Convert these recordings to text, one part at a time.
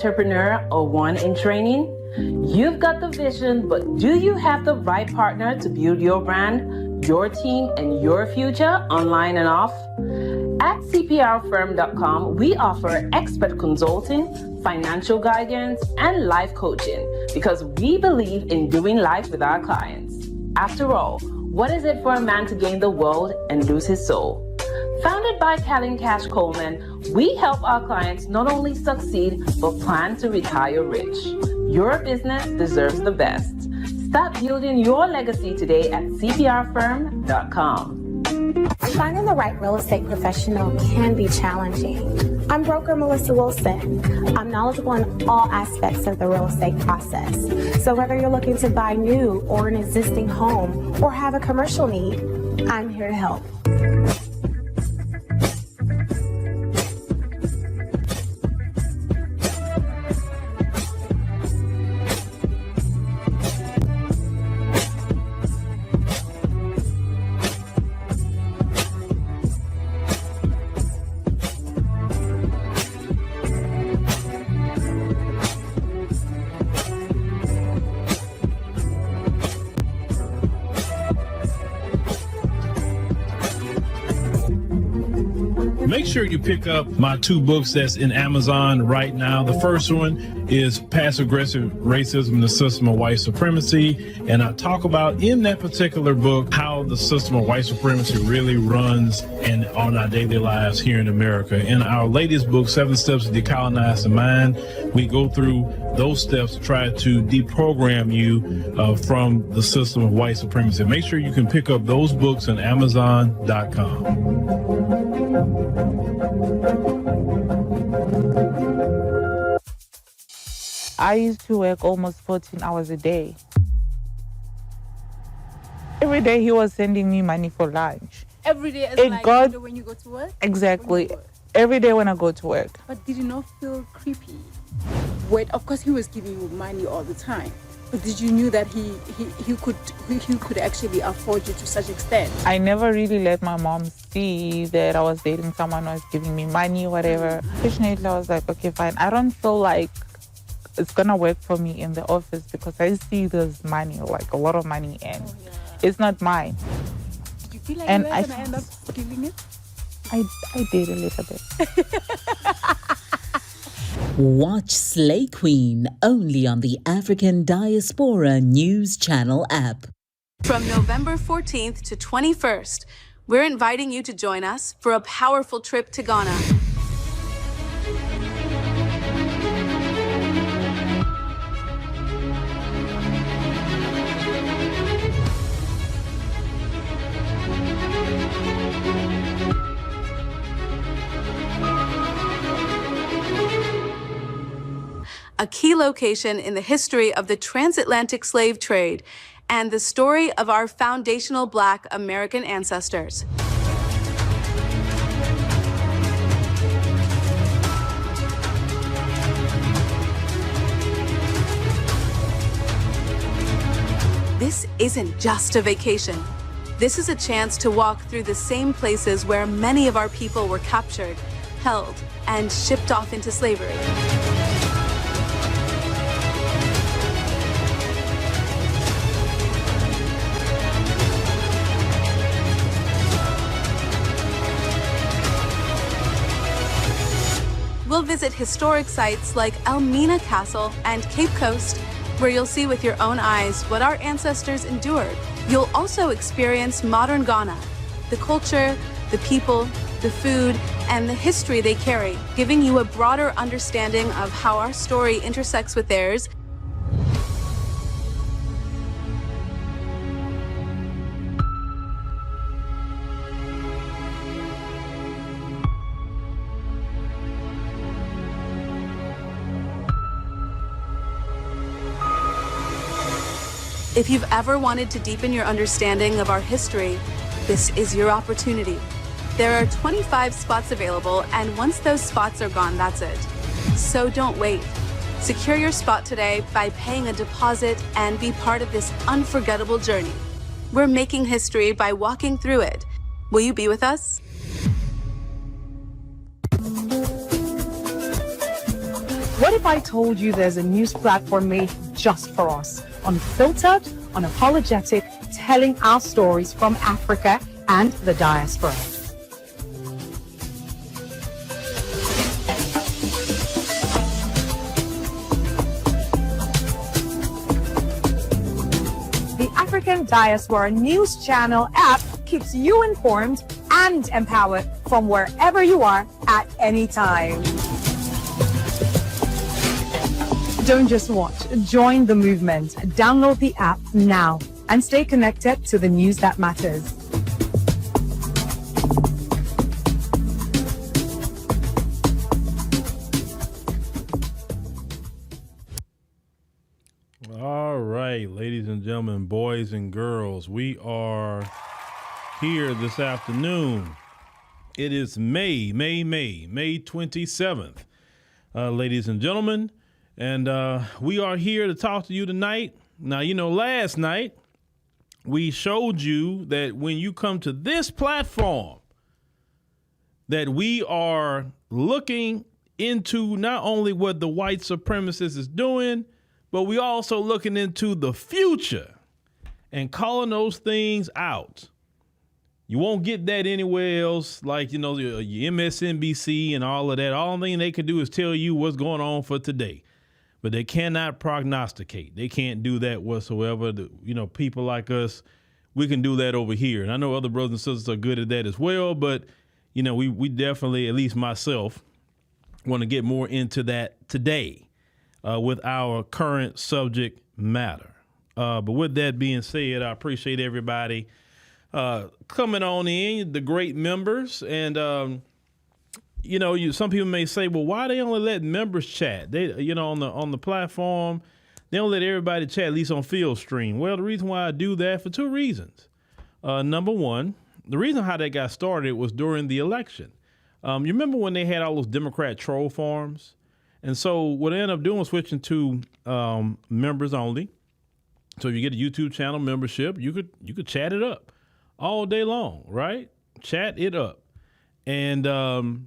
entrepreneur or one in training? You've got the vision, but do you have the right partner to build your brand, your team, and your future online and off? At cprfirm.com, we offer expert consulting, financial guidance, and life coaching because we believe in doing life with our clients. After all, what is it for a man to gain the world and lose his soul? Founded by Callie Cash Coleman, we help our clients not only succeed, but plan to retire rich. Your business deserves the best. Start building your legacy today at cprfirm.com. Finding the right real estate professional can be challenging. I'm broker Melissa Wilson. I'm knowledgeable in all aspects of the real estate process. So whether you're looking to buy new or an existing home or have a commercial need, I'm here to help. Make sure you pick up my 2 books that's in Amazon right now. The first one is Passive-Aggressive Racism and the System of White Supremacy. And I talk about in that particular book how the system of white supremacy really runs on our daily lives here in America. In our latest book, 7 Steps to Decolonize the Mind, we go through those steps to try to deprogram you from the system of white supremacy. Make sure you can pick up those books on Amazon.com. I used to work almost 14 hours a day. Every day he was sending me money for lunch. Every day, when you go to work? Exactly. Every day when I go to work. But did you not feel creepy? Wait, of course he was giving you money all the time. But did you knew that he could actually afford you to such extent? I never really let my mom see that I was dating someone who was giving me money, whatever. Fortunately, I was like, okay, fine. I don't feel like it's gonna work for me in the office because I see there's money, like a lot of money, and it's not mine. Did you feel like and you were gonna end up stealing it? I did a little bit. Watch Slay Queen only on the African Diaspora News Channel app. From November 14th to 21st, we're inviting you to join us for a powerful trip to Ghana. A key location in the history of the transatlantic slave trade and the story of our foundational Black American ancestors. This isn't just a vacation. This is a chance to walk through the same places where many of our people were captured, held, and shipped off into slavery. We'll visit historic sites like Elmina Castle and Cape Coast, where you'll see with your own eyes what our ancestors endured. You'll also experience modern Ghana, the culture, the people, the food, and the history they carry, giving you a broader understanding of how our story intersects with theirs. If you've ever wanted to deepen your understanding of our history, this is your opportunity. There are 25 spots available, and once those spots are gone, that's it. So don't wait. Secure your spot today by paying a deposit and be part of this unforgettable journey. We're making history by walking through it. Will you be with us? What if I told you there's a news platform made just for us? Unfiltered, unapologetic, telling our stories from Africa and the diaspora. The African Diaspora News Channel app keeps you informed and empowered from wherever you are at any time. Don't just watch, join the movement. Download the app now and stay connected to the news that matters. All right, ladies and gentlemen, boys and girls, we are here this afternoon. It is May 27th, ladies and gentlemen. And we are here to talk to you tonight. Now, last night we showed you that when you come to this platform, that we are looking into not only what the white supremacist is doing, but we also looking into the future and calling those things out. You won't get that anywhere else, like, your MSNBC and all of that. All thing they can do is tell you what's going on for today. But they cannot prognosticate. They can't do that whatsoever. People like us, we can do that over here. And I know other brothers and sisters are good at that as well. But, we definitely, at least myself, want to get more into that today with our current subject matter. But with that being said, I appreciate everybody coming on in, the great members. And, some people may say, well, why they only let members chat? They, on the platform, they don't let everybody chat, at least on field stream. Well, the reason why I do that for two reasons. Number one, the reason how that got started was during the election. You remember when they had all those Democrat troll farms? And so what I ended up doing was switching to members only. So if you get a YouTube channel membership, you could chat it up all day long, right? Chat it up. And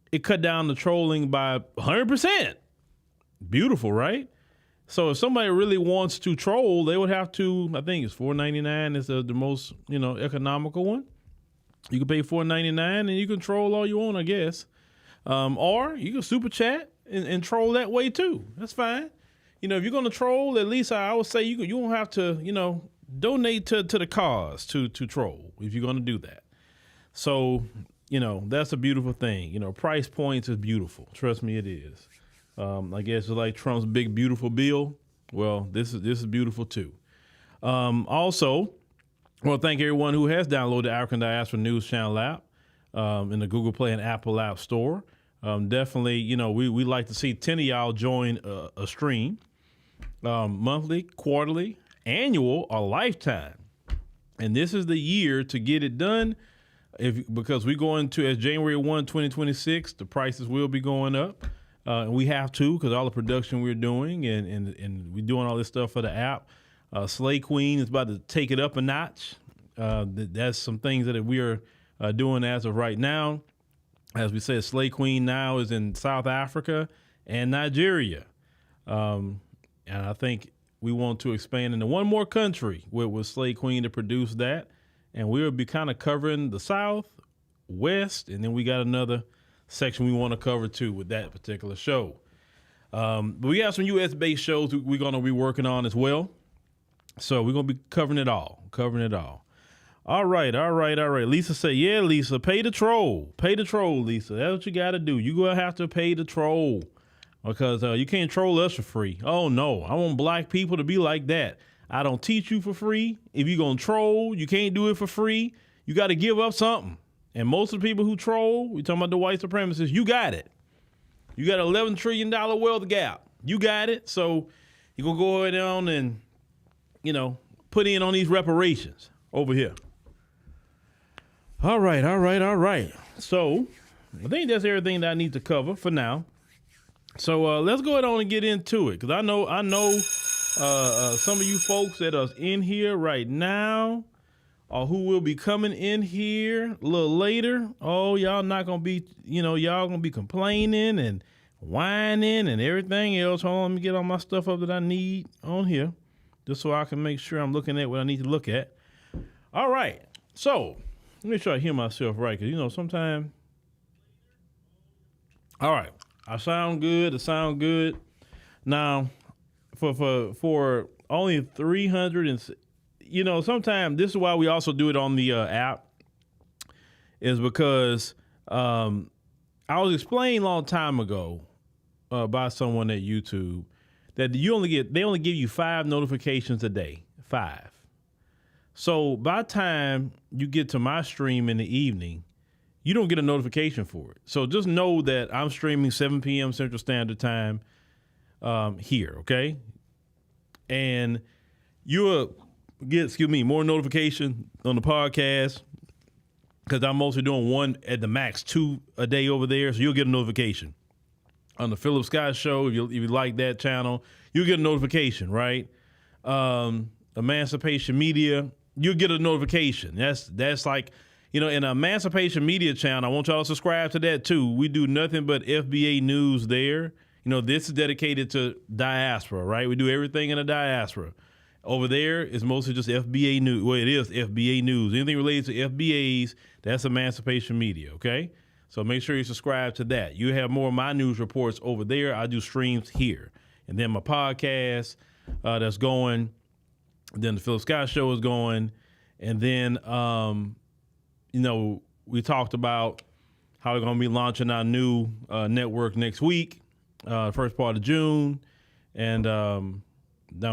it cut down the trolling by 100%. Beautiful, right? So if somebody really wants to troll, they would have to, I think it's $4.99 is the most, economical one. You can pay $4.99 and you can troll all you want, I guess. Or you can super chat and troll that way too. That's fine. If you're going to troll, at least I would say you don't have to, donate to the cause to troll if you're going to do that. So, that's a beautiful thing. Price points is beautiful. Trust me, it is. I guess it's like Trump's big, beautiful bill. Well, this is beautiful too. Also, I want to thank everyone who has downloaded the African Diaspora News Channel app in the Google Play and Apple App Store. Definitely, we like to see 10 of y'all join a stream, monthly, quarterly, annual, or lifetime. And this is the year to get it done. Because we go into, as January 1, 2026, the prices will be going up. And we have to, because all the production we're doing and we're doing all this stuff for the app. Slay Queen is about to take it up a notch. That's some things that we are doing as of right now. As we said, Slay Queen now is in South Africa and Nigeria. And I think we want to expand into one more country with Slay Queen to produce that. And we'll be kind of covering the South, West, and then we got another section we want to cover too with that particular show. But we have some U.S.-based shows we're going to be working on as well. So we're going to be covering it all. All right. Lisa said, yeah, Lisa, pay the troll. Pay the troll, Lisa. That's what you got to do. You're going to have to pay the troll because you can't troll us for free. Oh, no. I want black people to be like that. I don't teach you for free. If you're going to troll, you can't do it for free. You got to give up something. And most of the people who troll, we talking about the white supremacists, you got it. You got an $11 trillion wealth gap. You got it. So you're going to go ahead on and, put in on these reparations over here. All right. So I think that's everything that I need to cover for now. So let's go ahead on and get into it. Because I know some of you folks that are in here right now or who will be coming in here a little later. Oh, y'all not going to be, y'all going to be complaining and whining and everything else. Hold on, let me get all my stuff up that I need on here, just so I can make sure I'm looking at what I need to look at. All right, so let me make sure I hear myself right, because, sometimes. All right, I sound good. It sound good. Now, for only 300 and, sometimes this is why we also do it on the app, is because I was explained a long time ago by someone at YouTube that they only give you 5 notifications a day, 5. So by the time you get to my stream in the evening, you don't get a notification for it. So just know that I'm streaming 7 p.m. Central Standard Time here, okay? And you'll get, more notification on the podcast, because I'm mostly doing 1 at the max, 2 a day over there. So you'll get a notification. On the Phillip Scott show, if you like that channel, you'll get a notification, right? Emancipation Media, you'll get a notification. That's like, in an Emancipation Media channel, I want y'all to subscribe to that too. We do nothing but FBA news there. This is dedicated to Diaspora, right? We do everything in the Diaspora. Over there is mostly just FBA news. Well, it is FBA news. Anything related to FBAs, that's Emancipation Media, okay? So make sure you subscribe to that. You have more of my news reports over there. I do streams here. And then my podcast that's going. Then the Phillip Scott show is going. And then, we talked about how we're going to be launching our new network next week, first part of June. And I'm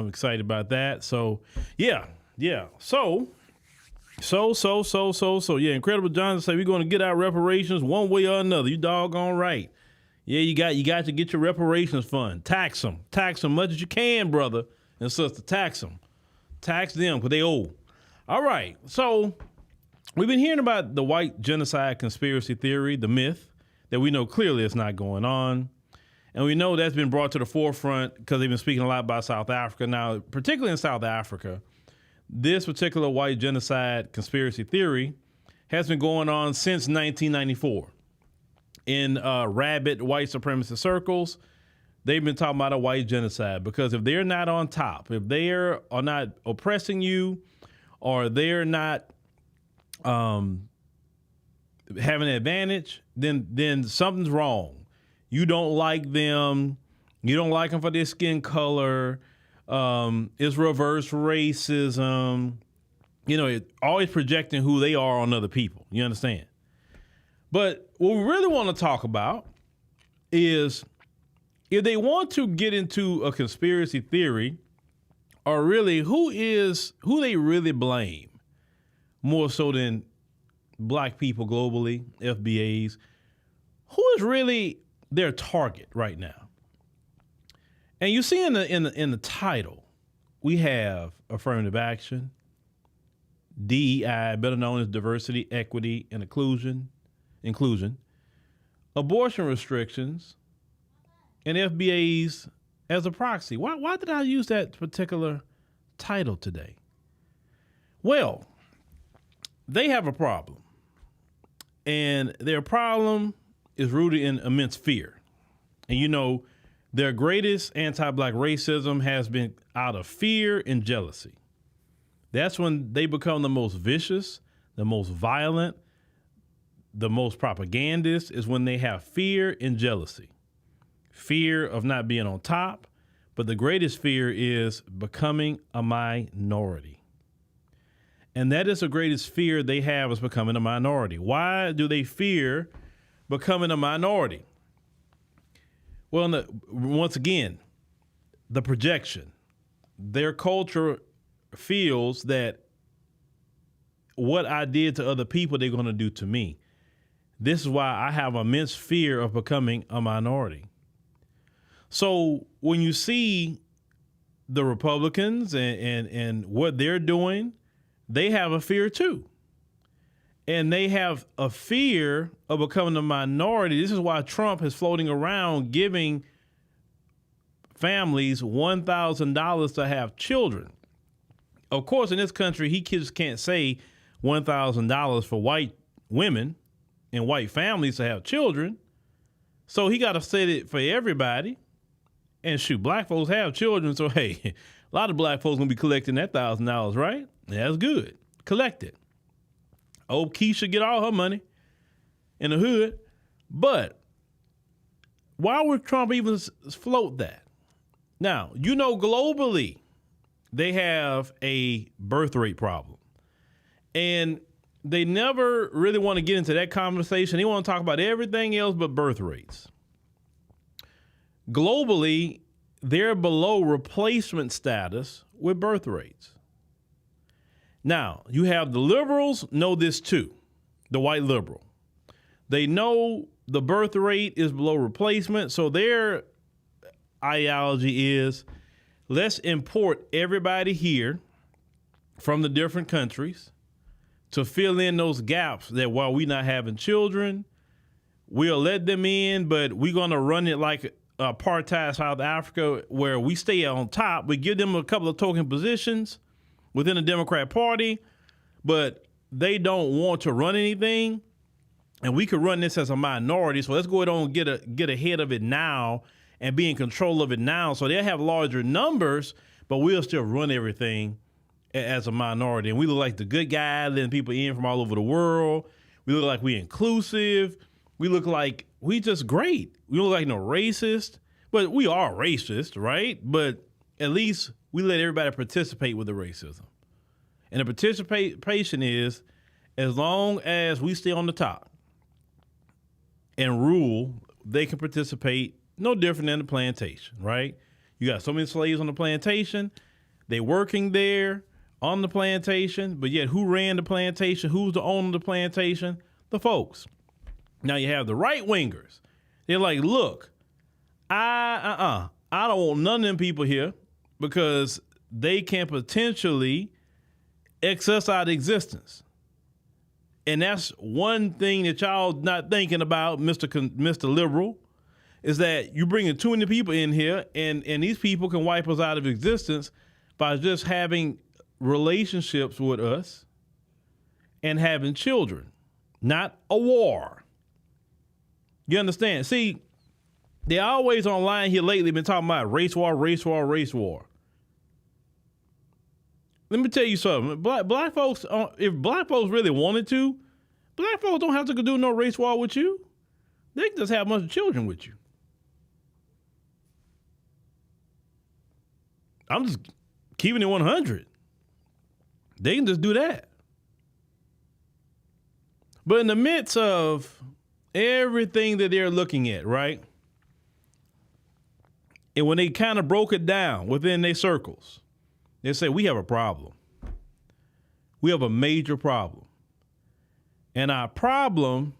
excited about that. So, yeah. So, yeah, Incredible Johnson say we're going to get our reparations one way or another. You doggone right. Yeah, you got to get your reparations fund. Tax them much as you can, brother and sister. Tax them because they owe. All right, so we've been hearing about the white genocide conspiracy theory, the myth that we know clearly is not going on. And we know that's been brought to the forefront because they've been speaking a lot about South Africa. Now, particularly in South Africa, this particular white genocide conspiracy theory has been going on since 1994. In rabid white supremacist circles, they've been talking about a white genocide because if they're not on top, if they are not oppressing you, or they're not having an advantage, then something's wrong. You don't like them. You don't like them for their skin color. It's reverse racism. Always projecting who they are on other people. You understand? But what we really want to talk about is if they want to get into a conspiracy theory, or really who they really blame more so than black people globally, FBAs, who is really their target right now? And you see in the title, we have affirmative action, DEI, better known as diversity, equity, and inclusion, abortion restrictions, and FBAs as a proxy. Why did I use that particular title today? Well, they have a problem. And their problem is rooted in immense fear. And their greatest anti-black racism has been out of fear and jealousy. That's when they become the most vicious, the most violent, the most propagandist, is when they have fear and jealousy. Fear of not being on top, but the greatest fear is becoming a minority. And that is the greatest fear they have, is becoming a minority. Why do they fear becoming a minority? Well, once again, the projection. Their culture feels that what I did to other people, they're going to do to me. This is why I have immense fear of becoming a minority. So when you see the Republicans and what they're doing, they have a fear too. And they have a fear of becoming a minority. This is why Trump is floating around giving families $1,000 to have children. Of course, in this country, he just can't say $1,000 for white women and white families to have children. So he got to set it for everybody. And shoot, black folks have children. So, hey, a lot of black folks going to be collecting that $1,000, right? That's good. Collect it. Old Keisha get all her money in the hood. But why would Trump even float that? Now, you know, globally, they have a birth rate problem. And they never really want to get into that conversation. They want to talk about everything else but birth rates. Globally, they're below replacement status with birth rates. Now, you have the liberals know this too, the white liberal. They know the birth rate is below replacement, so their ideology is let's import everybody here from the different countries to fill in those gaps that while we're not having children, we'll let them in, but we're going to run it like apartheid South Africa where we stay on top. We give them a couple of token positions within the Democrat Party, but they don't want to run anything. And we could run this as a minority. So let's go ahead and get ahead of it now and be in control of it now. So they'll have larger numbers, but we'll still run everything as a minority. And we look like the good guy, letting people in from all over the world. We look like we're inclusive. We look like we just great. We don't look like no racist, but we are racist, right? But at least we let everybody participate with the racism. And the participation is as long as we stay on the top and rule, they can participate no different than the plantation, right? You got so many slaves on the plantation. They working there on the plantation, but yet who ran the plantation? Who's the owner of the plantation? The folks. Now you have the right wingers. They're like, look, I don't want none of them people here because they can potentially excess out existence. And that's one thing that y'all not thinking about, Mr. Liberal, is that you bringing too many people in here and these people can wipe us out of existence by just having relationships with us and having children, not a war. You understand? See, they always online here lately been talking about race war, race war, race war. Let me tell you something. Black folks, if black folks really wanted to, black folks don't have to do no race war with you. They can just have a bunch of children with you. I'm just keeping it 100. They can just do that. But in the midst of everything that they're looking at, right? And when they kind of broke it down within their circles, they say, we have a problem. We have a major problem. And our problem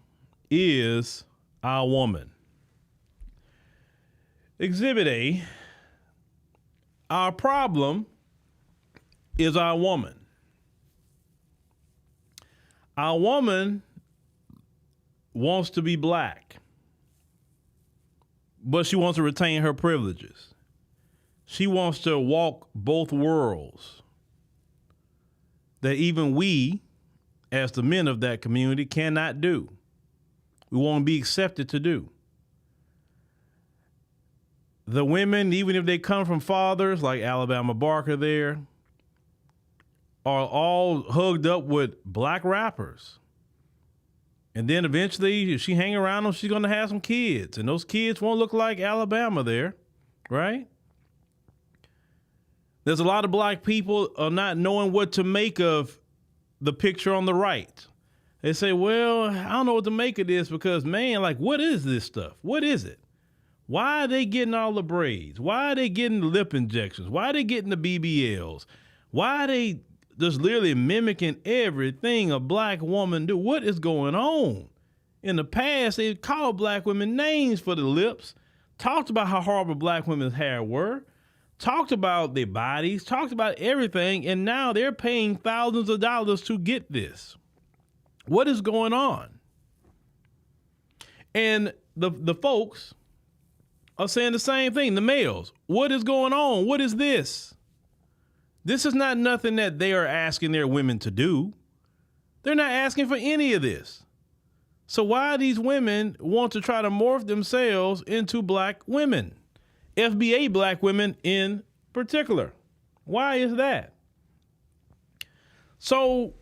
is our woman. Exhibit A, our problem is our woman. Our woman wants to be black, but she wants to retain her privileges. She wants to walk both worlds that even we, as the men of that community, cannot do. We won't be accepted to do. The women, even if they come from fathers like Alabama Barker there, are all hugged up with black rappers. And then eventually, if she hang around them, she's going to have some kids. And those kids won't look like Alabama there, right? There's a lot of black people not knowing what to make of the picture on the right. They say, well, I don't know what to make of this because, man, like, what is this stuff? What is it? Why are they getting all the braids? Why are they getting the lip injections? Why are they getting the BBLs? Why are they just literally mimicking everything a black woman do? What is going on? In the past, they called black women names for the lips, talked about how horrible black women's hair were, talked about their bodies, talked about everything, and now they're paying thousands of dollars to get this. What is going on? And the folks are saying the same thing, the males. What is going on? What is this? This is not nothing that they are asking their women to do. They're not asking for any of this. So why these women want to try to morph themselves into black women, FBA black women in particular? Why is that? So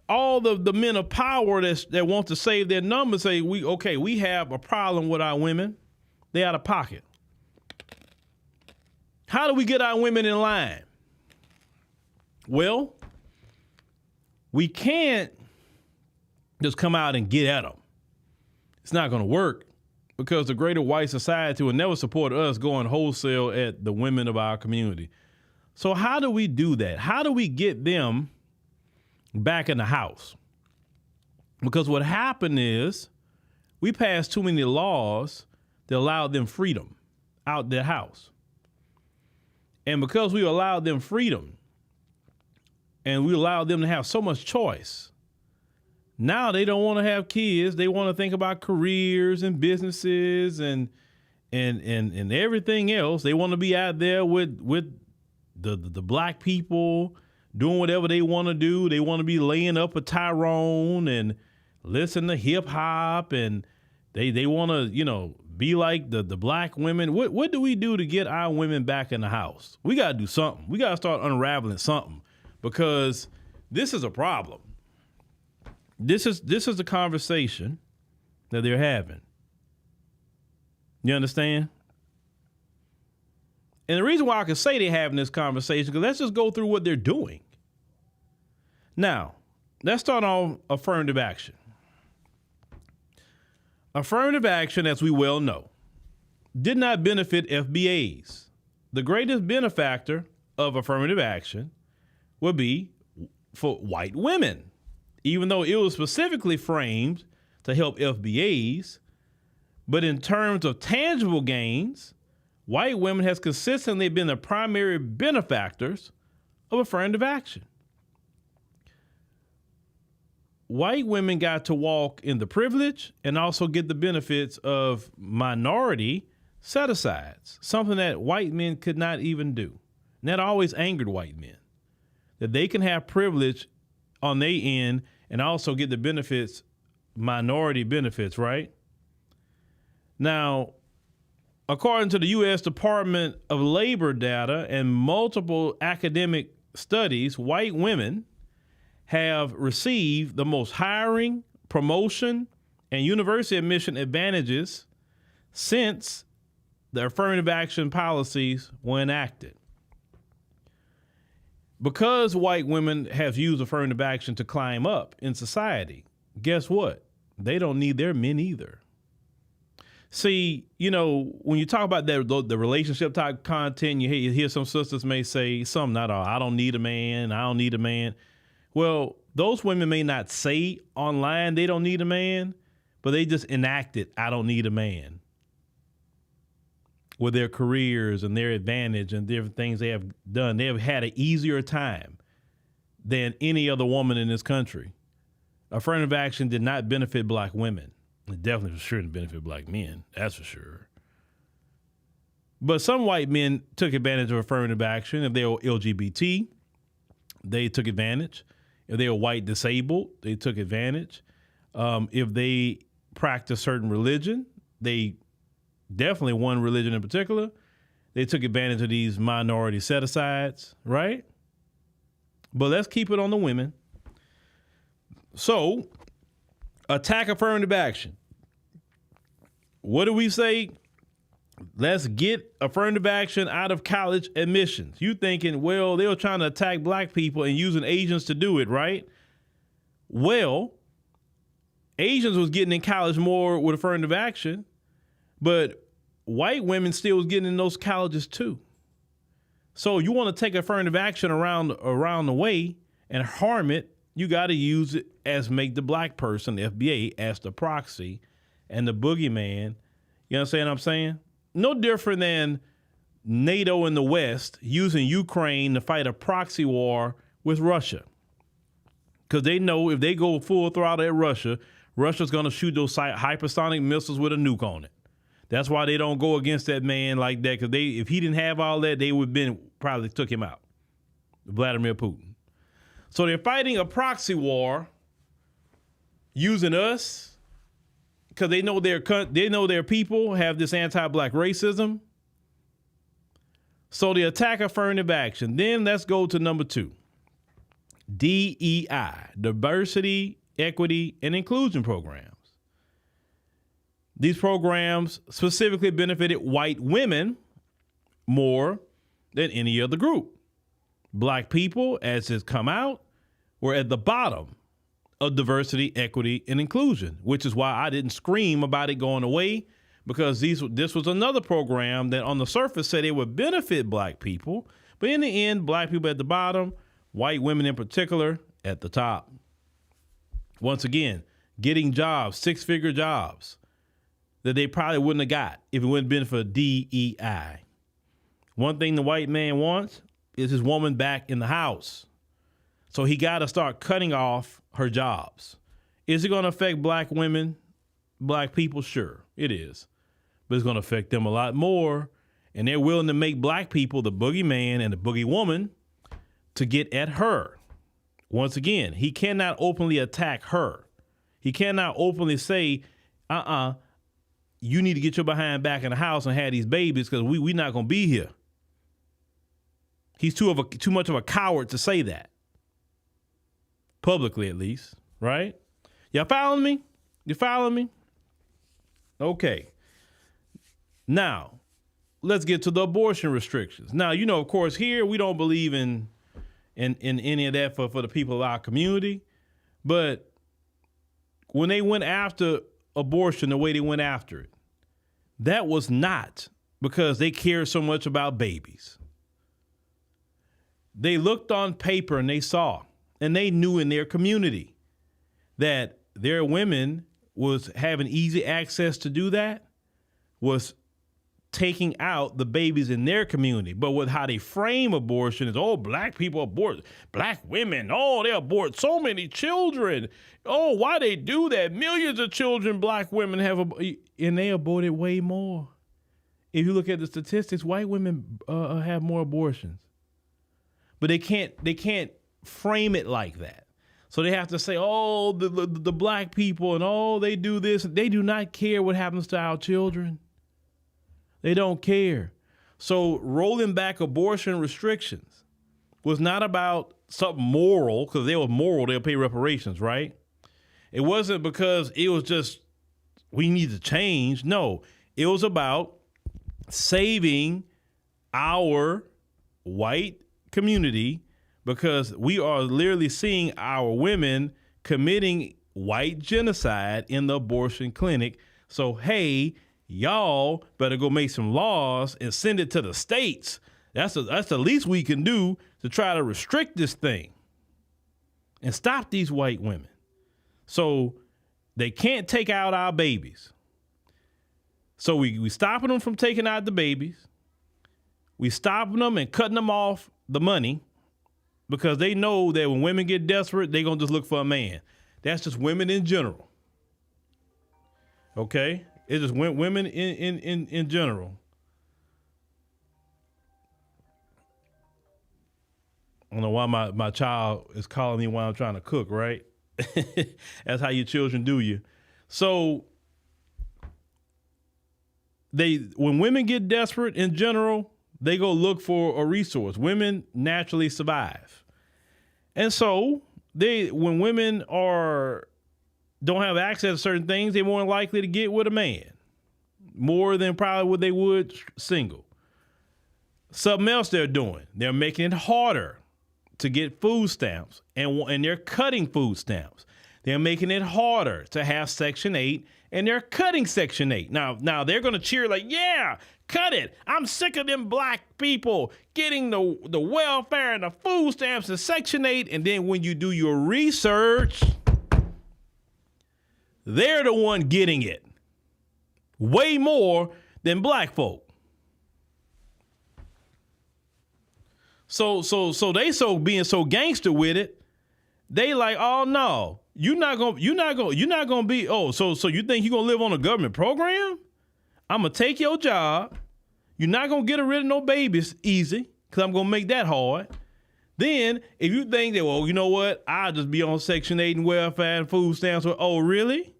all the men of power that want to save their numbers say, we have a problem with our women. They're out of pocket. How do we get our women in line? Well, we can't just come out and get at them. It's not going to work because the greater white society will never support us going wholesale at the women of our community. So how do we do that? How do we get them back in the house? Because what happened is we passed too many laws that allowed them freedom out their house. And because we allowed them freedom and we allowed them to have so much choice, now they don't want to have kids. They want to think about careers and businesses and everything else. They want to be out there with the black people doing whatever they want to do. They want to be laying up a Tyrone and listen to hip hop, and they want to, be like the black women. What do we do to get our women back in the house? We got to do something. We got to start unraveling something, because this is a problem. This is the conversation that they're having. You understand? And the reason why I can say they're having this conversation, because let's just go through what they're doing. Now, let's start on affirmative action. Affirmative action, as we well know, did not benefit FBAs. The greatest benefactor of affirmative action would be for white women, even though it was specifically framed to help FBAs. But in terms of tangible gains, white women has consistently been the primary benefactors of affirmative action. White women got to walk in the privilege and also get the benefits of minority set-asides, something that white men could not even do. And that always angered white men, that they can have privilege on their end and also get the benefits, minority benefits, right? Now, according to the U.S. Department of Labor data and multiple academic studies, white women have received the most hiring, promotion, and university admission advantages since the affirmative action policies were enacted. Because white women have used affirmative action to climb up in society, guess what? They don't need their men either. See, when you talk about the relationship type content, you hear some sisters may say, some, not all, I don't need a man, I don't need a man. Well, those women may not say online they don't need a man, but they just enacted, I don't need a man, with their careers and their advantage and different things they have done. They have had an easier time than any other woman in this country. Affirmative action did not benefit black women. It definitely for sure didn't benefit black men, that's for sure. But some white men took advantage of affirmative action. If they were LGBT, they took advantage. If they were white disabled, they took advantage. If they practiced certain religion, they definitely one religion in particular, they took advantage of these minority set-asides, right? But let's keep it on the women. So, attack affirmative action. What do we say? Let's get affirmative action out of college admissions. You thinking, well, they were trying to attack black people and using Asians to do it, right? Well, Asians was getting in college more with affirmative action, but white women still was getting in those colleges too. So you want to take affirmative action around the way and harm it, you got to use it as make the black person, the FBA, as the proxy and the boogeyman. You understand what I'm saying? No different than NATO in the West using Ukraine to fight a proxy war with Russia. Because they know if they go full throttle at Russia, Russia's going to shoot those hypersonic missiles with a nuke on it. That's why they don't go against that man like that, because if he didn't have all that, they would have probably took him out, Vladimir Putin. So they're fighting a proxy war using us because they know their people have this anti-black racism. So they attack affirmative action. Then let's go to number 2. DEI, diversity, equity, and inclusion programs. These programs specifically benefited white women more than any other group. Black people, as has come out, were at the bottom of diversity, equity, and inclusion, which is why I didn't scream about it going away, because this was another program that on the surface said it would benefit black people, but in the end, black people at the bottom, white women in particular at the top. Once again, getting jobs, 6-figure jobs that they probably wouldn't have got if it wouldn't have been for DEI. One thing the white man wants is his woman back in the house. So he got to start cutting off her jobs. Is it going to affect black women, black people? Sure, it is. But it's going to affect them a lot more. And they're willing to make black people the boogeyman and the boogie woman to get at her. Once again, he cannot openly attack her. He cannot openly say, you need to get your behind back in the house and have these babies because we not going to be here. He's too much of a coward to say that. Publicly, at least, right? Y'all following me? You following me? Okay. Now, let's get to the abortion restrictions. Now, of course, here we don't believe in any of that for the people of our community. But when they went after abortion the way they went after it, that was not because they cared so much about babies. They looked on paper and they saw, and they knew in their community that their women was having easy access to do that, was taking out the babies in their community. But with how they frame abortion is, black people abort, black women, they abort so many children. Why they do that? Millions of children black women have, and they aborted way more. If you look at the statistics, white women have more abortions. But they can't frame it like that. So they have to say, the black people and they do this. They do not care what happens to our children. They don't care. So rolling back abortion restrictions was not about something moral, because they were moral, they'll pay reparations, right? It wasn't because it was just, we need to change. No, it was about saving our white community, because we are literally seeing our women committing white genocide in the abortion clinic. So, hey, y'all better go make some laws and send it to the states. That's the least we can do to try to restrict this thing and stop these white women. So they can't take out our babies. So we stopping them from taking out the babies. We stopping them and cutting them off the money, because they know that when women get desperate, they're going to just look for a man. That's just women in general. Okay? It's just women in general. I don't know why my child is calling me while I'm trying to cook, right? That's how your children do you. So when women get desperate in general, they go look for a resource. Women naturally survive. And so when women don't have access to certain things, they're more likely to get with a man, more than probably what they would single. Something else they're doing, they're making it harder to get food stamps, and they're cutting food stamps. They're making it harder to have Section 8, and they're cutting Section 8. Now they're going to cheer like, yeah, cut it. I'm sick of them black people getting the welfare and the food stamps and Section 8. And then when you do your research, they're the one getting it way more than black folk. So they being so gangster with it, they like, oh no, you're not gonna be, so you think you're gonna live on a government program? I'm gonna take your job. You're not gonna get rid of no babies easy, because I'm gonna make that hard. Then, if you think that, well, you know what? I'll just be on Section 8 and welfare and food stamps. Oh, really?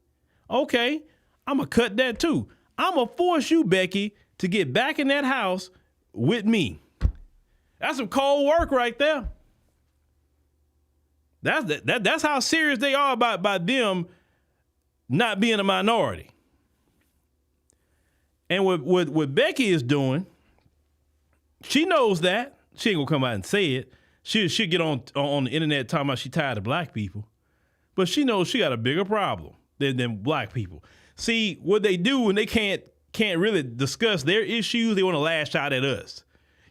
Okay. I'm going to cut that too. I'm going to force you, Becky, to get back in that house with me. That's some cold work right there. That's how serious they are about them not being a minority. And what Becky is doing, she knows that. She ain't gonna come out and say it. She'll get on the internet talking about she tired of black people. But she knows she got a bigger problem than black people. See, what they do when they can't really discuss their issues, they want to lash out at us.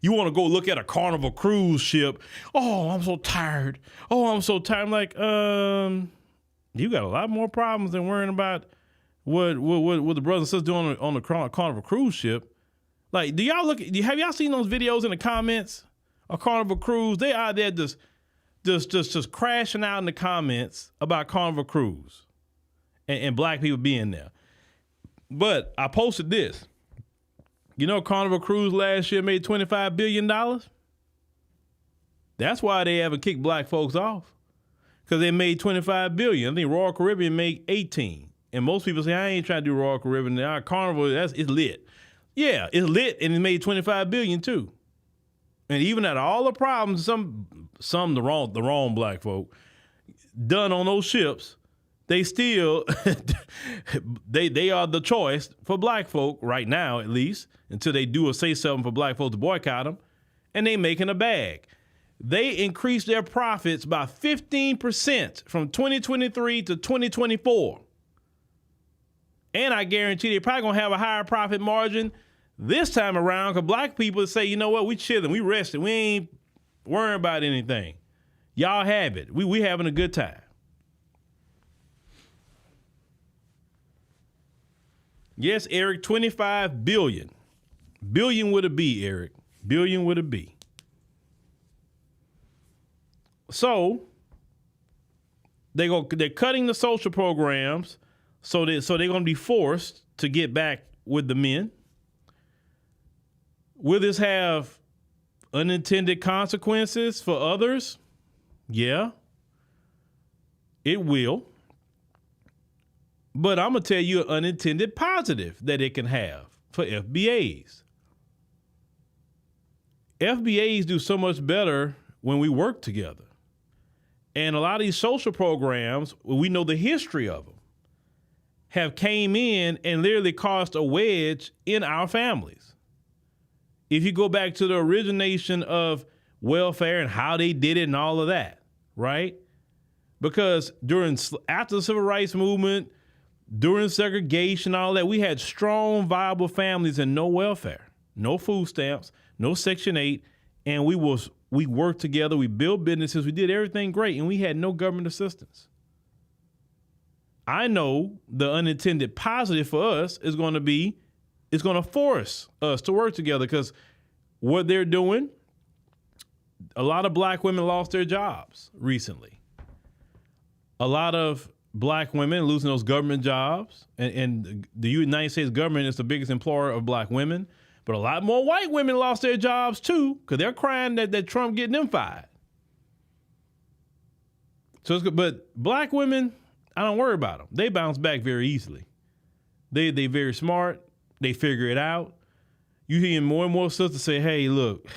You want to go look at a Carnival cruise ship. Oh, I'm so tired. I'm like, you got a lot more problems than worrying about what the brothers and sisters doing on the Carnival cruise ship. Like, have y'all seen those videos in the comments of Carnival Cruise? They out there just crashing out in the comments about Carnival Cruise and black people being there. But I posted this. You know, Carnival Cruise last year made $25 billion. That's why they haven't kicked black folks off, because they made $25 billion. I think Royal Caribbean made 18. And most people say, I ain't trying to do Royal Caribbean. Our Carnival, it's lit. Yeah, it's lit, and it made $25 billion too. And even at all the problems, some the wrong black folk done on those ships, they still they are the choice for black folk right now, at least, until they do or say something for black folks to boycott them, and they making a bag. They increased their profits by 15% from 2023 to 2024. And I guarantee they're probably gonna have a higher profit margin this time around, because black people say, you know what, we chilling, we resting, we ain't worrying about anything. Y'all have it. We having a good time. Yes, Eric, 25 billion. Billion with a B, Eric. Billion with a B. So they're cutting the social programs, so they're going to be forced to get back with the men. Will this have unintended consequences for others? Yeah, it will. But I'm going to tell you an unintended positive that it can have for FBAs. FBAs do so much better when we work together. And a lot of these social programs, we know the history of them, have came in and literally caused a wedge in our families. If you go back to the origination of welfare and how they did it and all of that, right? Because after the civil rights movement, during segregation, all that, we had strong, viable families and no welfare, no food stamps, no Section 8, and we worked together, we built businesses, we did everything great, and we had no government assistance. I know the unintended positive for us is going to be, it's going to force us to work together, because what they're doing, a lot of black women lost their jobs recently. A lot of black women losing those government jobs, and the United States government is the biggest employer of black women, but a lot more white women lost their jobs too, because they're crying that Trump getting them fired. So it's good. But black women, I don't worry about them. They bounce back very easily. They very smart. They figure it out. You hear more and more sisters say, "Hey, look,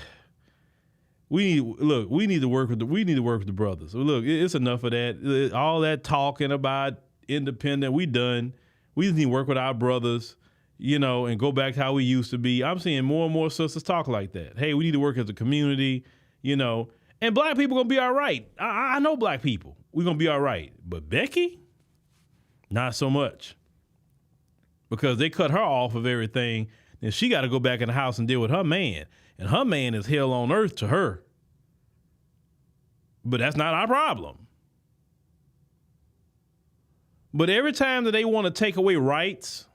we need to work with the brothers. Look, it's enough of that. All that talking about independent, we done. We just need to work with our brothers, and go back to how we used to be." I'm seeing more and more sisters talk like that. Hey, we need to work as a community, and black people gonna be all right. I know black people. We're gonna be all right. But Becky, not so much. Because they cut her off of everything, and she got to go back in the house and deal with her man. And her man is hell on earth to her. But that's not our problem. But every time that they want to take away rights,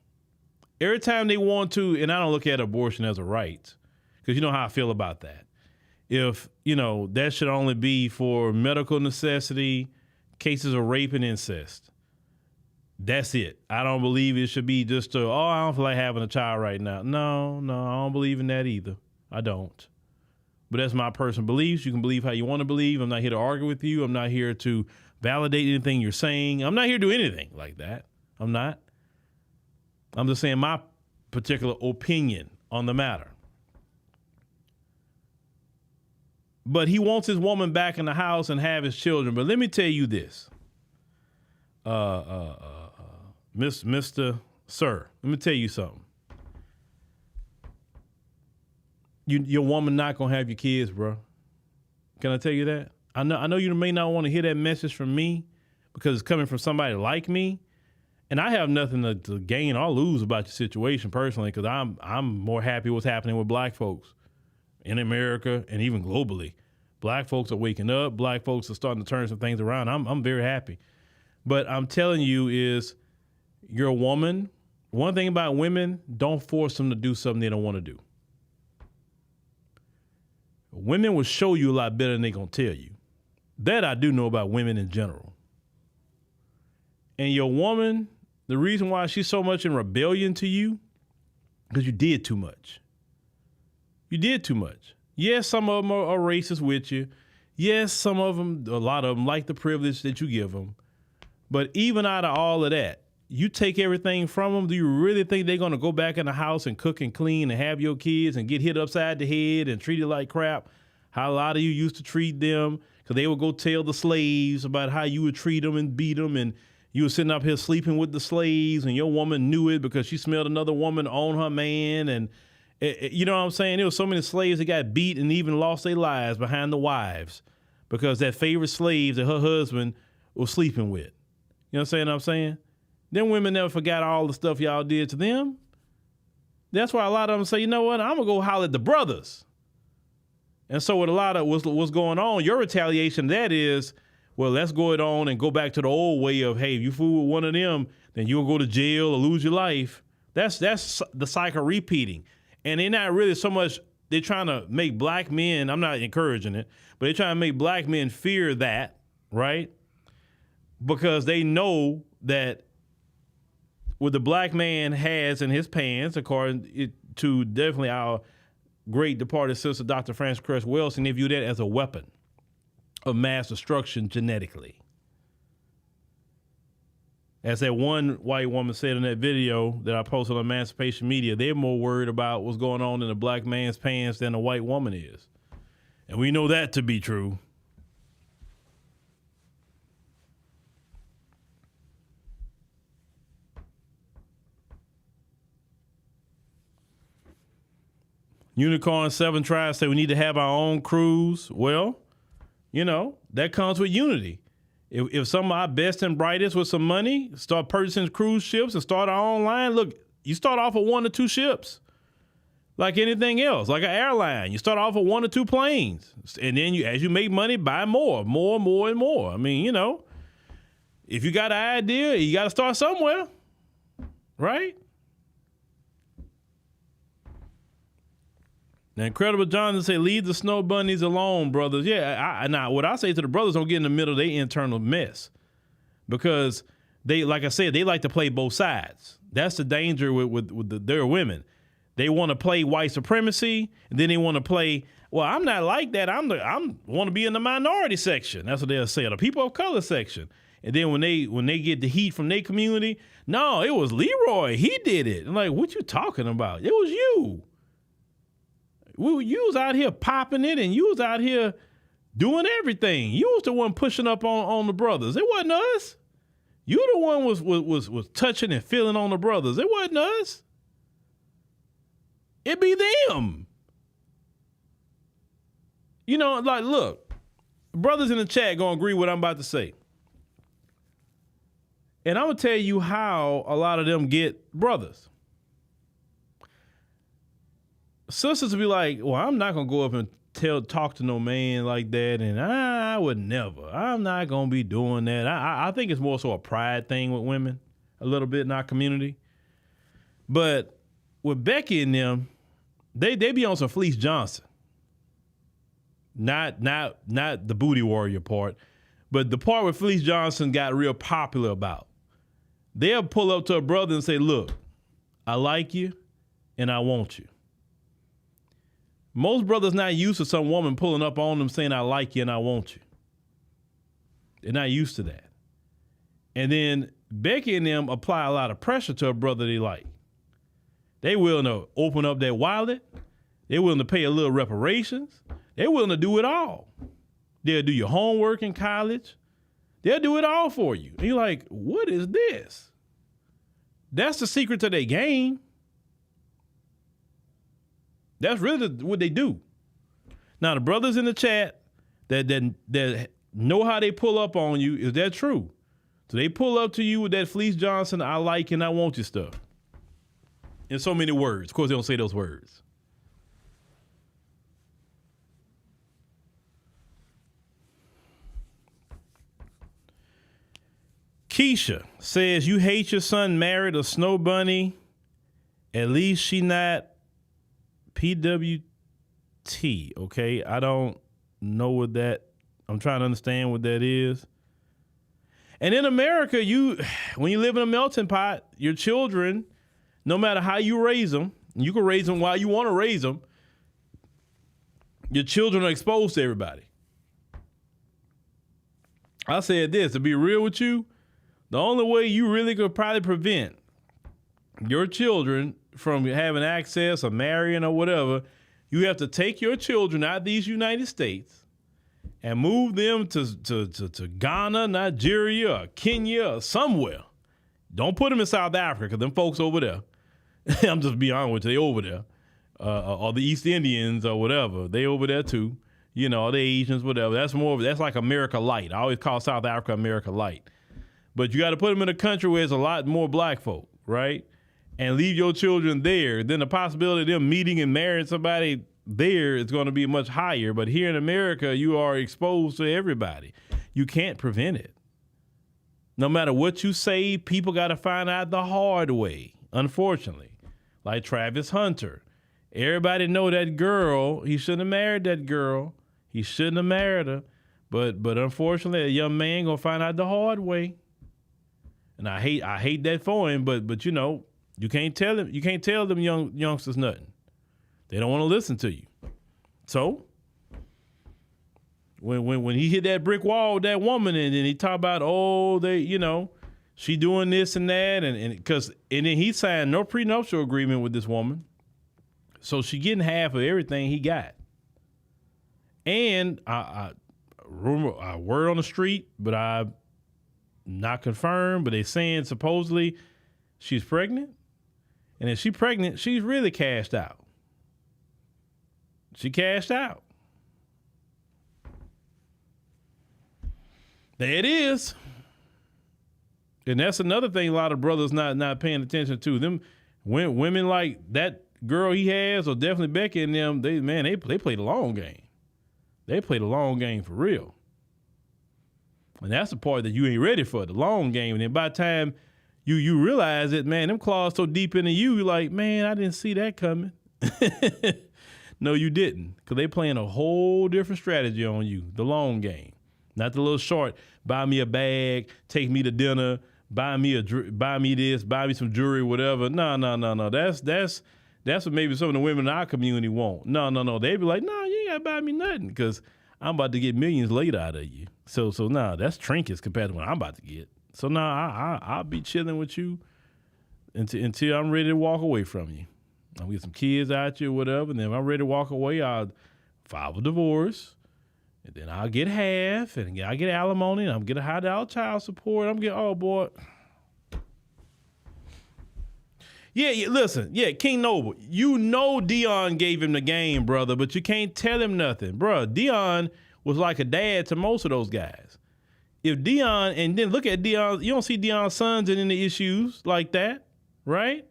every time they want to, and I don't look at abortion as a right, because you know how I feel about that. If, that should only be for medical necessity, cases of rape and incest. That's it. I don't believe it should be just I don't feel like having a child right now. No, I don't believe in that either. I don't. but that's my personal beliefs. You can believe how you want to believe. I'm not here to argue with you. I'm not here to validate anything you're saying. I'm not here to do anything like that. I'm not. I'm just saying my particular opinion on the matter. But he wants his woman back in the house and have his children. But let me tell you this, Mr. Sir, let me tell you something. Your woman not gonna have your kids, bro. Can I tell you that? I know you may not want to hear that message from me because it's coming from somebody like me, and I have nothing to gain or lose about your situation personally, because I'm more happy what's happening with black folks in America and even globally. Black folks are waking up. Black folks are starting to turn some things around. I'm very happy. But I'm telling you is, you're a woman. One thing about women, don't force them to do something they don't want to do. Women will show you a lot better than they're going to tell you. That I do know about women in general. And your woman, the reason why she's so much in rebellion to you, because you did too much. You did too much. Yes, some of them are racist with you. Yes, some of them, a lot of them, like the privilege that you give them. But even out of all of that, you take everything from them. Do you really think they're going to go back in the house and cook and clean and have your kids and get hit upside the head and treated like crap? How a lot of you used to treat them, because they would go tell the slaves about how you would treat them and beat them, and you were sitting up here sleeping with the slaves, and your woman knew it because she smelled another woman on her man. And you know what I'm saying? There were so many slaves that got beat and even lost their lives behind the wives because that favorite slave that her husband was sleeping with. You know what I'm saying? Them women never forgot all the stuff y'all did to them. That's why a lot of them say, you know what, I'm going to go holler at the brothers. And so with a lot of what's going on, your retaliation, that is, well, let's go it on and go back to the old way of, hey, if you fool with one of them, then you'll go to jail or lose your life. That's the cycle repeating. And they're not really so much, they're trying to make black men, I'm not encouraging it, but they're trying to make black men fear that, right? Because they know that what the black man has in his pants, according to definitely our great departed sister, Dr. Frances Cress Welsing, they view that as a weapon of mass destruction genetically. As that one white woman said in that video that I posted on Emancipation Media, they're more worried about what's going on in a black man's pants than a white woman is. And we know that to be true. Unicorn 7 tries to say we need to have our own cruise. Well, you know, that comes with unity. If some of our best and brightest with some money start purchasing cruise ships and start our own line, look, you start off with 1 or 2 ships. Like anything else, like an airline. You start off with 1 or 2 planes. And then as you make money, buy more and more. I mean, you know, if you got an idea, you got to start somewhere, right? Now, Incredible Johnson say, leave the snow bunnies alone, brothers. Yeah, now what I say to the brothers, don't get in the middle of their internal mess. Because they, like I said, they like to play both sides. That's the danger with their women. They want to play white supremacy, and then they want to play, well, I'm not like that. I want to be in the minority section. That's what they'll say, the people of color section. And then when they get the heat from their community, no, it was Leroy. He did it. I'm like, what you talking about? It was you. You was out here popping it, and you was out here doing everything. You was the one pushing up on the brothers. It wasn't us. You the one was touching and feeling on the brothers. It wasn't us. It be them. You know, like, look, brothers in the chat gonna agree with what I'm about to say. And I'm gonna tell you how a lot of them get brothers. Sisters will be like, well, I'm not going to go up and talk to no man like that, and I would never. I'm not going to be doing that. I think it's more so a pride thing with women, a little bit in our community. But with Becky and them, they be on some Fleece Johnson. Not the booty warrior part, but the part where Fleece Johnson got real popular about. They'll pull up to a brother and say, look, I like you and I want you. Most brothers not used to some woman pulling up on them saying, I like you and I want you. They're not used to that. And then Becky and them apply a lot of pressure to a brother they like. They willing to open up their wallet. They're willing to pay a little reparations. They're willing to do it all. They'll do your homework in college. They'll do it all for you. And you're like, what is this? That's the secret to their game. That's really what they do. Now, the brothers in the chat that know how they pull up on you, is that true? So they pull up to you with that Fleece Johnson, I like and I want you stuff. In so many words. Of course, they don't say those words. Keisha says, you hate your son married a snow bunny. At least she not PWT. Okay, I don't know what that, I'm trying to understand what that is. And in America, when you live in a melting pot, your children, no matter how you raise them, you can raise them while you want to raise them, your children are exposed to everybody. I said this, to be real with you, the only way you really could probably prevent your children from having access or marrying or whatever, you have to take your children out of these United States and move them to Ghana, Nigeria, or Kenya, or somewhere. Don't put them in South Africa, because them folks over there, I'm just being honest with you, they over there, or the East Indians or whatever, they over there too, you know, the Asians, whatever. That's like America Light. I always call South Africa America Light. But you got to put them in a country where there's a lot more black folk, right? And leave your children there. Then the possibility of them meeting and marrying somebody there is going to be much higher. But here in America, you are exposed to everybody. You can't prevent it. No matter what you say, people got to find out the hard way, unfortunately. Like Travis Hunter. Everybody know that girl. He shouldn't have married that girl. He shouldn't have married her. But unfortunately, a young man going to find out the hard way. And I hate that for him, but you know, you can't tell them youngsters nothing. They don't want to listen to you. So when he hit that brick wall with that woman and then he talk about, she doing this and that and then he signed no prenuptial agreement with this woman. So she getting half of everything he got. And I word on the street, but I not confirmed, but they saying supposedly she's pregnant. And if she's pregnant, she's really cashed out. She cashed out. There it is. And that's another thing a lot of brothers not paying attention to. Them women like that girl he has, or definitely Becky and them, they play the long game. They play the long game for real. And that's the part that you ain't ready for, the long game. And then by the time you realize it, man, them claws so deep into you, you're like, man, I didn't see that coming. No, you didn't, because they playing a whole different strategy on you, the long game. Not the little short, buy me a bag, take me to dinner, buy me this, buy me some jewelry, whatever. No. That's what maybe some of the women in our community want. No. They be like, no, you ain't got to buy me nothing, because I'm about to get millions later out of you. So that's trinkets compared to what I'm about to get. So I'll be chilling with you until I'm ready to walk away from you. I'll get some kids out you or whatever, and then if I'm ready to walk away, I'll file a divorce, and then I'll get half, and I'll get alimony, and I'll get a $100 child support. I'm getting, oh boy. Yeah, listen, King Noble, you know Dion gave him the game, brother, but you can't tell him nothing. Bro, Dion was like a dad to most of those guys. If Dion, and then look at Dion, you don't see Dion's sons in any issues like that, right?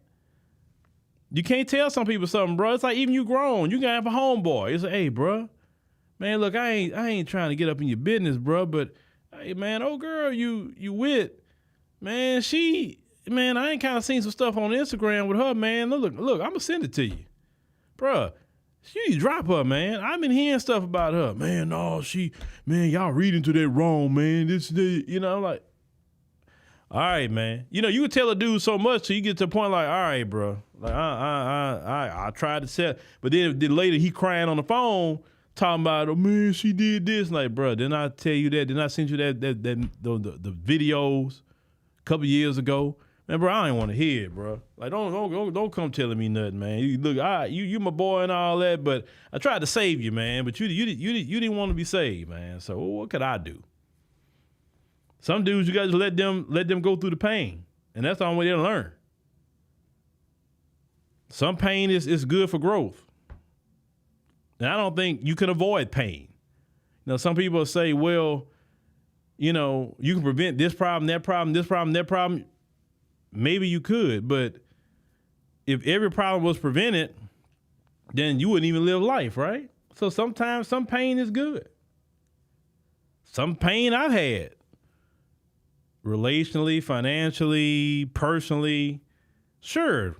You can't tell some people something, bro. It's like even you grown, you gotta have a homeboy. It's like, hey, bro, man, look, I ain't trying to get up in your business, bro, but hey, man, old girl, you with, man, I ain't kind of seen some stuff on Instagram with her, man. Look, I'm gonna send it to you, bro. You drop her, man. I've been hearing stuff about her, man. No, y'all reading to that wrong, man. I'm like, All right, man. You know, you can tell a dude so much till you get to the point like, all right, bro. Like, I tried to sell, but then later he crying on the phone talking about, oh man, she did this. Like, bro, didn't I tell you that? Didn't I send you the videos a couple years ago? Man, bro, I ain't want to hear it, bro. Like, don't come telling me nothing, man. You look, you my boy and all that, but I tried to save you, man. But you didn't want to be saved, man. So what could I do? Some dudes, you got to let them go through the pain, and that's the only way they'll learn. Some pain is good for growth, and I don't think you can avoid pain. You know, some people say, well, you know, you can prevent this problem, that problem, this problem, that problem. Maybe you could, but if every problem was prevented, then you wouldn't even live life, right? So sometimes some pain is good. Some pain I've had, relationally, financially, personally, sure.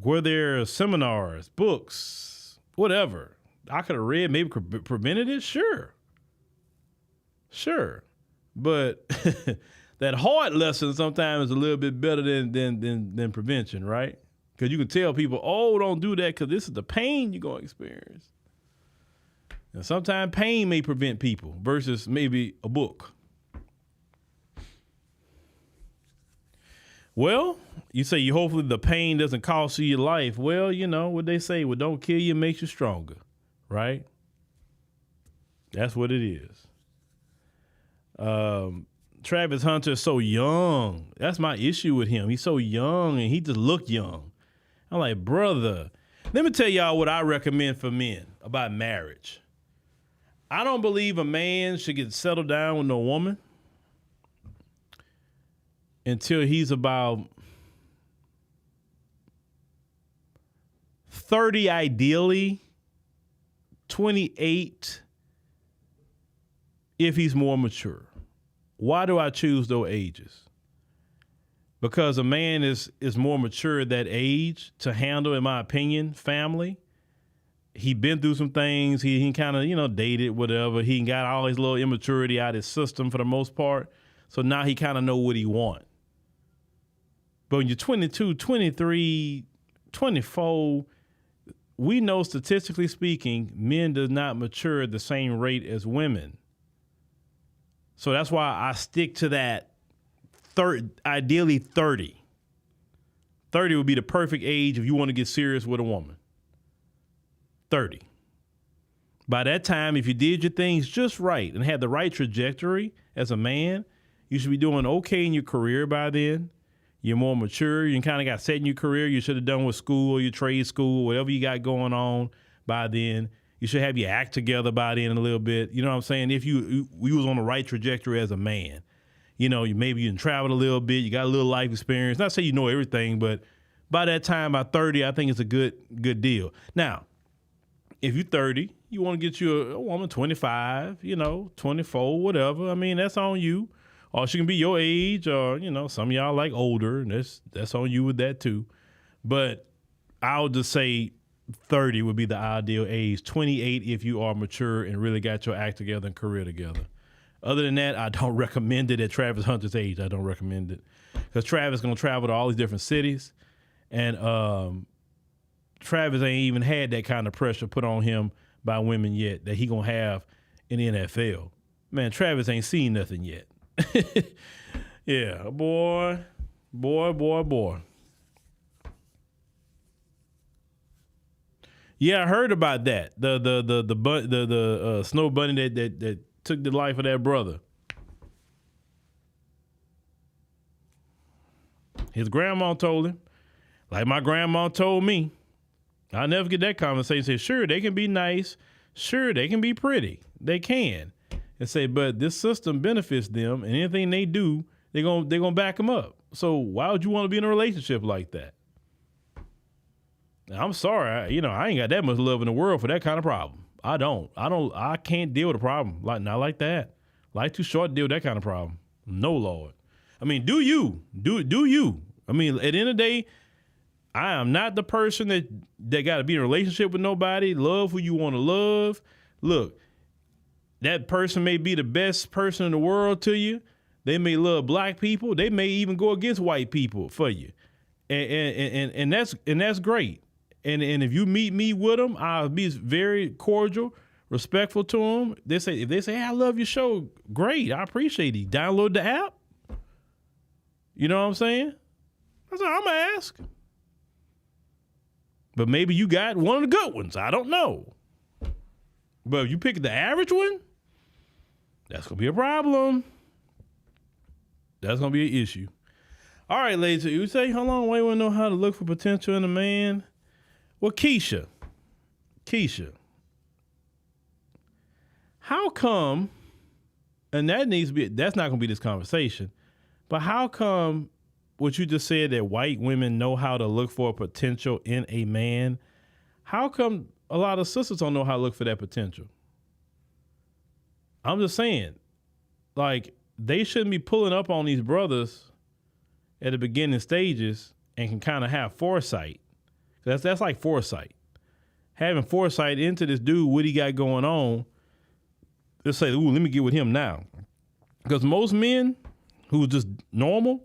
Were there seminars, books, whatever I could have read, maybe prevented it? Sure. But that hard lesson sometimes is a little bit better than prevention, right? Because you can tell people, oh, don't do that because this is the pain you're going to experience. And sometimes pain may prevent people versus maybe a book. Well, you say hopefully the pain doesn't cost you your life. Well, you know what they say, what don't kill you makes you stronger, right? That's what it is. Travis Hunter is so young. That's my issue with him. He's so young and he just look young. I'm like, brother, let me tell y'all what I recommend for men about marriage. I don't believe a man should get settled down with no woman until he's about 30, ideally, 28, if he's more mature. Why do I choose those ages? Because a man is more mature at that age to handle, in my opinion, family. He been through some things. He kind of, dated, whatever. He got all his little immaturity out of his system for the most part. So now he kind of know what he want. But when you're 22, 23, 24, we know statistically speaking, men do not mature at the same rate as women. So that's why I stick to that ideally 30. 30 would be the perfect age if you want to get serious with a woman. 30. By that time, if you did your things just right and had the right trajectory as a man, you should be doing okay in your career by then. You're more mature. You kind of got set in your career. You should have done with school or your trade school, whatever you got going on by then. You should have your act together by then a little bit. You know what I'm saying? If we was on the right trajectory as a man, maybe you traveled a little bit, you got a little life experience. Not say you know everything, but by that time, by 30, I think it's a good deal. Now, if you're 30, you want to get you a woman 25, 24, whatever. I mean, that's on you. Or she can be your age, or, some of y'all like older, and that's on you with that too. But I would just say 30 would be the ideal age. 28 if you are mature and really got your act together and career together. Other than that, I don't recommend it at Travis Hunter's age. I don't recommend it. Because Travis is going to travel to all these different cities, and Travis ain't even had that kind of pressure put on him by women yet that he going to have in the NFL. Man, Travis ain't seen nothing yet. Yeah, boy. Yeah, I heard about that. The snow bunny that took the life of that brother. His grandma told him, like my grandma told me. I'll never get that conversation. Say, sure, they can be nice. Sure, they can be pretty. They can. And say, but this system benefits them, and anything they do, they're gonna back them up. So why would you want to be in a relationship like that? Now, I'm sorry, I ain't got that much love in the world for that kind of problem. I can't deal with a problem not like that. Life too short to deal with that kind of problem. No, Lord. I mean, do you? I mean, at the end of the day, I am not the person that got to be in a relationship with nobody. Love who you want to love. Look. That person may be the best person in the world to you, They may love black people. They may even go against white people for you. And that's great. And if you meet me with them, I'll be very cordial, respectful to them. If they say, hey, I love your show, great. I appreciate it. Download the app. You know what I'm saying? That's all I'm going to ask. But maybe you got one of the good ones. I don't know. But if you pick the average one, that's going to be a problem. That's going to be an issue. All right, ladies, you say, how long we want to know how to look for potential in a man? Well, Keisha, how come, and that's not going to be this conversation, but how come what you just said that white women know how to look for potential in a man, how come a lot of sisters don't know how to look for that potential? I'm just saying, like, they shouldn't be pulling up on these brothers at the beginning stages and can kind of have foresight. That's like foresight. Having foresight into this dude, what he got going on. Let's say, ooh, let me get with him now. Because most men who are just normal,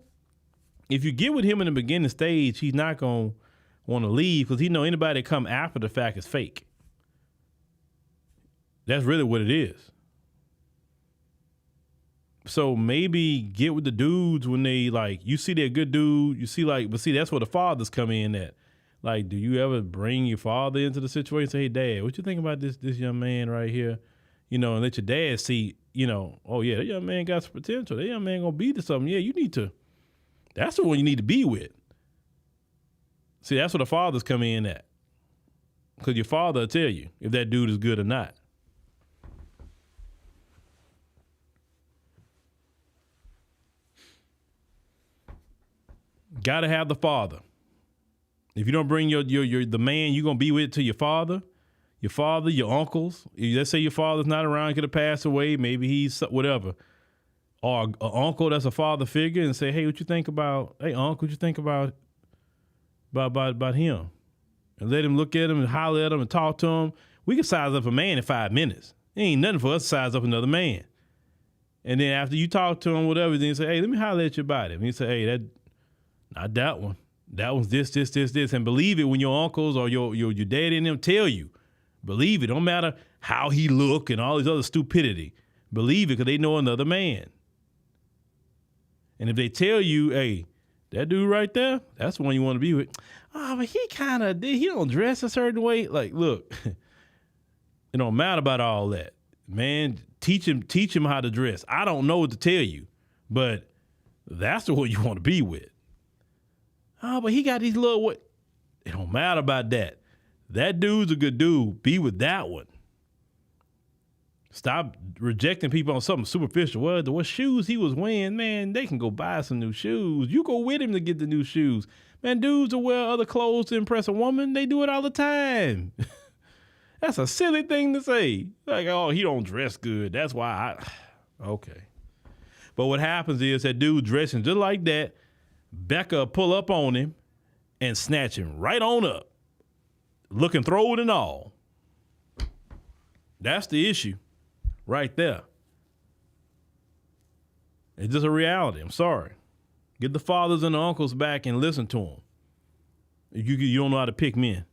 if you get with him in the beginning stage, he's not going to want to leave because he know anybody that come after the fact is fake. That's really what it is. So maybe get with the dudes when they, like, you see they're a good dude, you see, like, but see, that's where the fathers come in at. Like, do you ever bring your father into the situation and say, hey, Dad, what you think about this young man right here? You know, and let your dad see, you know, oh, yeah, that young man got some potential. That young man going to be to something. Yeah, you need to. That's the one you need to be with. See, that's where the fathers come in at. Because your father will tell you if that dude is good or not. Got to have the father. If you don't bring the man you're going to be with to your father, your uncles, let's say your father's not around, could have passed away, maybe he's whatever, or an uncle that's a father figure and say, hey, what you think about, hey, uncle, what you think about him? And let him look at him and holler at him and talk to him. We can size up a man in 5 minutes. It ain't nothing for us to size up another man. And then after you talk to him, whatever, then you say, hey, let me holler at you about it. And you say, hey, not that one. That was this. And believe it when your uncles or your daddy and them tell you. Believe it. Don't matter how he look and all this other stupidity. Believe it because they know another man. And if they tell you, hey, that dude right there, that's the one you want to be with. Oh, but he don't dress a certain way. Like, look, it don't matter about all that. Man, teach him how to dress. I don't know what to tell you, but that's the one you want to be with. Oh, but he got these little what? It don't matter about that. That dude's a good dude. Be with that one. Stop rejecting people on something superficial. Well, what shoes he was wearing, man, they can go buy some new shoes. You go with him to get the new shoes. Man, dudes will wear other clothes to impress a woman. They do it all the time. That's a silly thing to say. Like, oh, he don't dress good. That's why okay. But what happens is that dude dressing just like that, Becca pull up on him and snatch him right on up, looking throwed and all. That's the issue right there. It's just a reality. I'm sorry. Get the fathers and the uncles back and listen to them. You don't know how to pick men.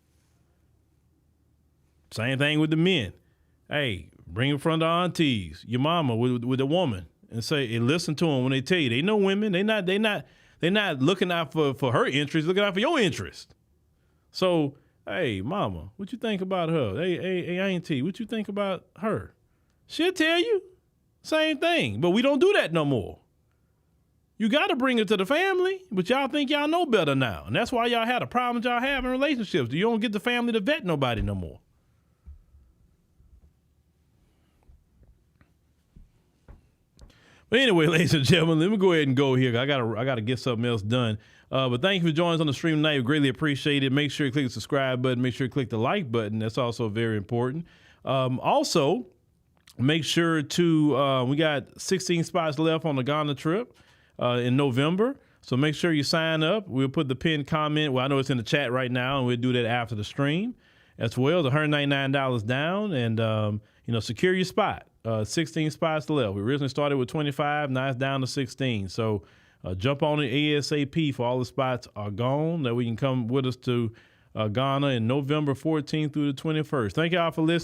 Same thing with the men. Hey, bring in front of the aunties, your mama with the woman, and say and listen to them when they tell you. They know women. They're not looking out for her interest, looking out for your interest. So, hey, mama, what you think about her? Hey, auntie, what you think about her? She'll tell you. Same thing. But we don't do that no more. You got to bring it to the family, but y'all think y'all know better now. And that's why y'all had a problem y'all have in relationships. You don't get the family to vet nobody no more. But anyway, ladies and gentlemen, let me go ahead and go here. I gotta get something else done. But thank you for joining us on the stream tonight. We greatly appreciate it. Make sure you click the subscribe button. Make sure you click the like button. That's also very important. Also, make sure to, we got 16 spots left on the Ghana trip in November. So make sure you sign up. We'll put the pinned comment. Well, I know it's in the chat right now, and we'll do that after the stream as well. It's $199 down, and, secure your spot. 16 spots left. We originally started with 25. Now it's down to 16. So jump on it ASAP for all the spots are gone, that we can come with us to Ghana in November 14th through the 21st. Thank y'all for listening.